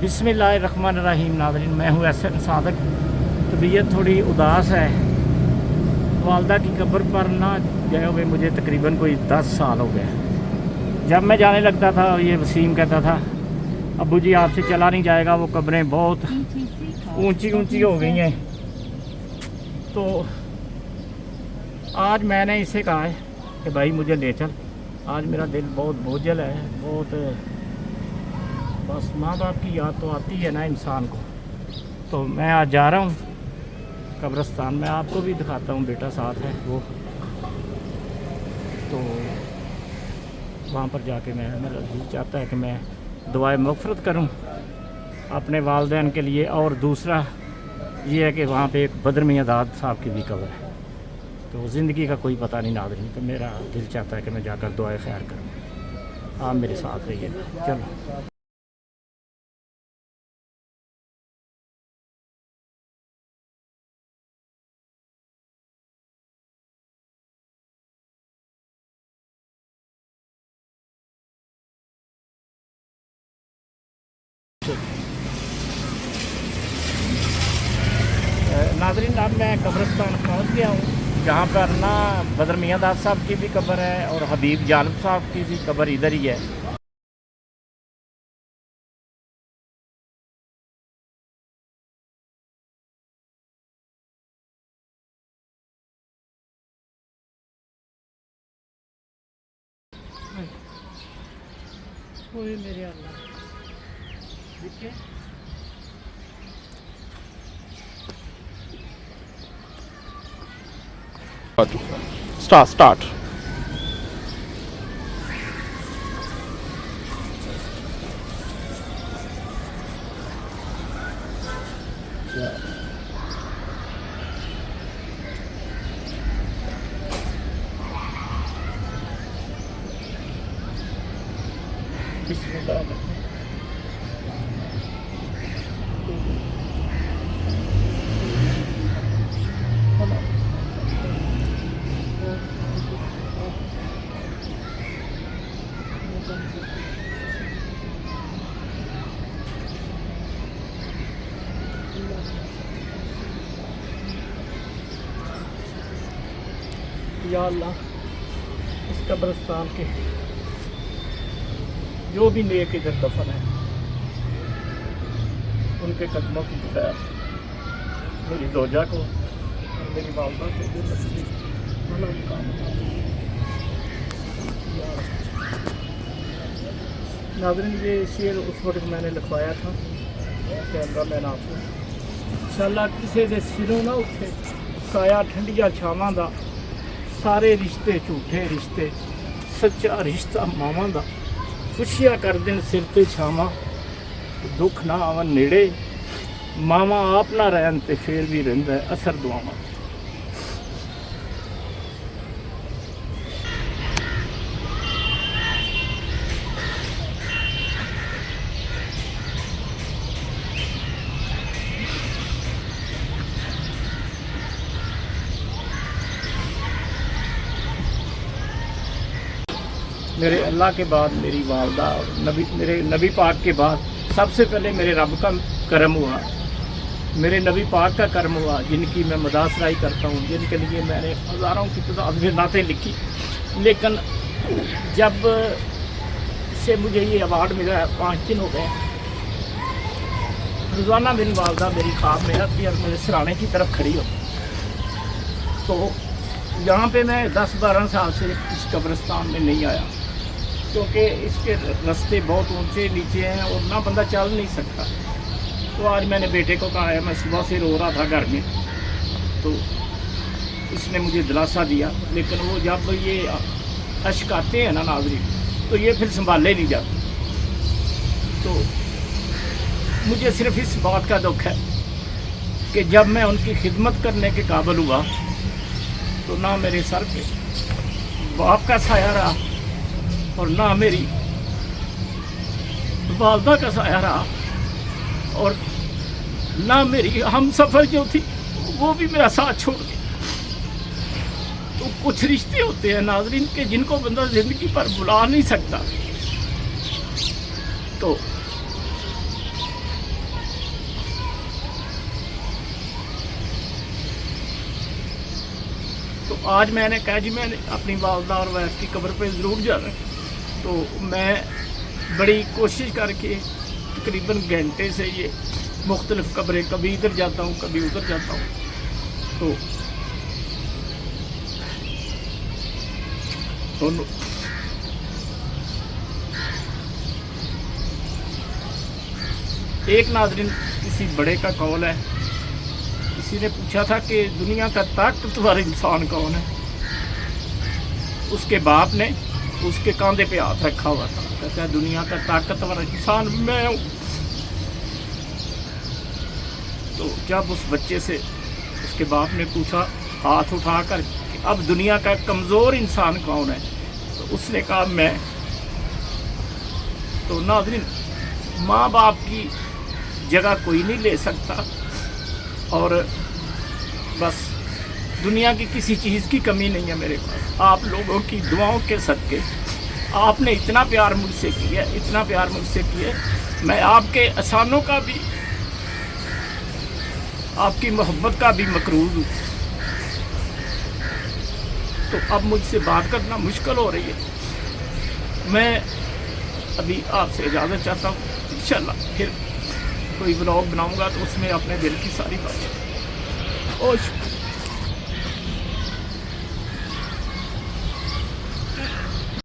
बिस्मिल्लाहिर्रहमानिर्रहीम। नाज़रीन, मैं हूँ एहसन सादक। तबीयत थोड़ी उदास है। वालदा की कब्र पर ना गए हुए मुझे तकरीबन कोई 10 साल हो गए। जब मैं जाने लगता था ये वसीम कहता था, अब्बू जी आपसे चला नहीं जाएगा, वो कब्रें बहुत ऊंची ऊंची हो गई हैं। तो आज मैंने इसे कहा है कि भाई मुझे ले चल। आज मेरा दिल बहुत बोझल है, बहुत बस माँ बाप की याद तो आती है ना इंसान को। तो मैं आज जा रहा हूँ कब्रिस्तान में, आपको भी दिखाता हूँ, बेटा साथ है वो। तो वहाँ पर जाके मेरा दिल चाहता है कि मैं दुआए मग़फ़िरत करूँ अपने वालिदैन के लिए। और दूसरा ये है कि वहाँ पे एक बदर मियां दाद साहब की भी कब्र है। तो ज़िंदगी का कोई पता नहीं नाज़रीन, तो मेरा दिल चाहता है कि मैं जाकर दुआए खैर करूँ। आप मेरे साथ रहिएगा। चलो। नाज़रीन, अब मैं कब्रिस्तान पहुंच गया हूँ, जहाँ पर ना बदर मियां दाद साहब की भी कब्र है और हबीब जालिब साहब की भी कब्र इधर ही है। ओए मेरे अल्लाह, देखिए Start. बिस्मिल्लाह। या अल्लाह, इस कब्रिस्तान के जो भी नेक इधर दफन है उनके कदमों की खैर मेरी जोजा को और मेरी वालदा को जो नसीब वाला काम नाज़रीन, ये शेर उस वक्त मैंने लिखवाया था कैमरा मैन आपको। इंशाअल्लाह किसी दे सिरों ना उठे साया ठंडिया छावां दा, सारे रिश्ते झूठे रिश्ते, सच्चा रिश्ता मावां दा, खुशियां कर दिन सिर ते छावां, दुख ना आवन नेड़े, मावा आप ना रहन ते फिर भी रहिंदा है असर दुआवां। मेरे अल्लाह के बाद मेरी वालदा और मेरे नबी पाक के बाद सबसे पहले मेरे रब का करम हुआ, मेरे नबी पाक का करम हुआ, जिनकी मैं मदासराई करता हूँ, जिनके लिए मैंने हज़ारों की तादाद में नातें लिखी। लेकिन जब से मुझे ये अवार्ड मिला है, 5 दिन हो गए, रोज़ाना मेरी वालदा मेरी ख्वाब में आती है और मेरे सराहने की तरफ खड़ी हो। तो यहाँ पे मैं 10-12 साल से इस कब्रिस्तान में नहीं आया, क्योंकि इसके रास्ते बहुत ऊंचे नीचे हैं और ना बंदा चल नहीं सकता। तो आज मैंने बेटे को कहा है, मैं सुबह से रो रहा था घर में, तो इसने मुझे दिलासा दिया। लेकिन वो जब ये अश्क आते हैं ना नाज़रीन, तो ये फिर संभाले नहीं जाते। तो मुझे सिर्फ इस बात का दुख है कि जब मैं उनकी खिदमत करने के काबिल हुआ तो ना मेरे सर पे बाप का साया रहा और ना मेरी वालदा का साया रहा, और ना मेरी हम सफ़र जो थी वो भी मेरा साथ छोड़ दी। तो कुछ रिश्ते होते हैं नाज़रीन के जिनको बंदा ज़िंदगी पर भुला नहीं सकता। तो آج میں نے کہا جی میں نے اپنی والدہ اور ویس کی قبر پہ ضرور جانا ہے. تو میں بڑی کوشش کر کے تقریباً گھنٹے سے یہ مختلف قبریں کبھی ادھر جاتا ہوں کبھی ادھر جاتا ہوں. تو دونوں ایک ناظرین کسی بڑے کا قول ہے، کسی نے پوچھا تھا کہ دنیا کا طاقتور انسان کون ہے. اس کے باپ نے اس کے کاندھے پہ ہاتھ رکھا ہوا تھا، کہتا ہے دنیا کا طاقتور انسان میں ہوں. تو جب اس بچے سے اس کے باپ نے پوچھا ہاتھ اٹھا کر کہ اب دنیا کا کمزور انسان کون ہے، تو اس نے کہا میں. تو ناظرین ماں باپ کی جگہ کوئی نہیں لے سکتا، اور بس دنیا کی کسی چیز کی کمی نہیں ہے میرے پاس. آپ لوگوں کی دعاؤں کے صدقے آپ نے اتنا پیار مجھ سے کیا، اتنا پیار مجھ سے کیا، میں آپ کے احسانوں کا بھی، آپ کی محبت کا بھی مقروض ہوں. تو اب مجھ سے بات کرنا مشکل ہو رہی ہے. میں ابھی آپ سے اجازت چاہتا ہوں. انشاءاللہ پھر کوئی بلاگ بناؤں گا تو اس میں اپنے دل کی ساری بات.